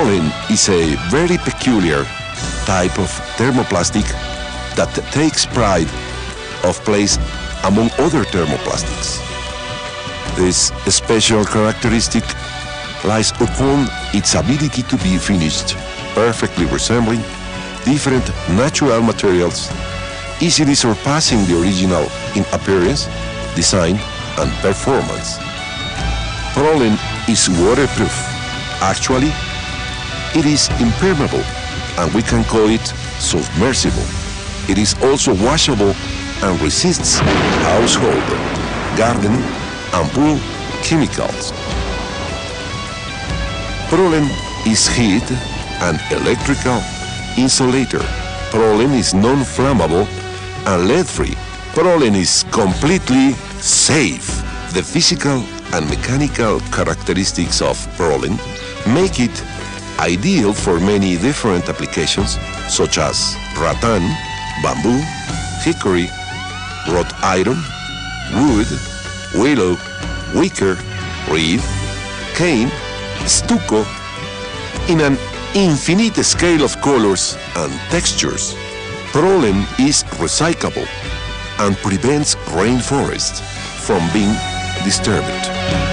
Prolene is a very peculiar type of thermoplastic that takes pride of place among other thermoplastics. This special characteristic lies upon its ability to be finished, perfectly resembling different natural materials, easily surpassing the original in appearance, design, and performance. Prolene is waterproof. Actually, it is impermeable, and we can call it submersible. It is also washable and resists household, garden, and pool chemicals. Prolene is heat and electrical insulator. Prolene is non-flammable and lead-free. Prolene is completely safe. The physical and mechanical characteristics of Prolene make it ideal for many different applications such as rattan, bamboo, hickory, wrought iron, wood, willow, wicker, reed, cane, stucco, in an infinite scale of colors and textures. Prolene is recyclable and prevents rainforests from being disturbed.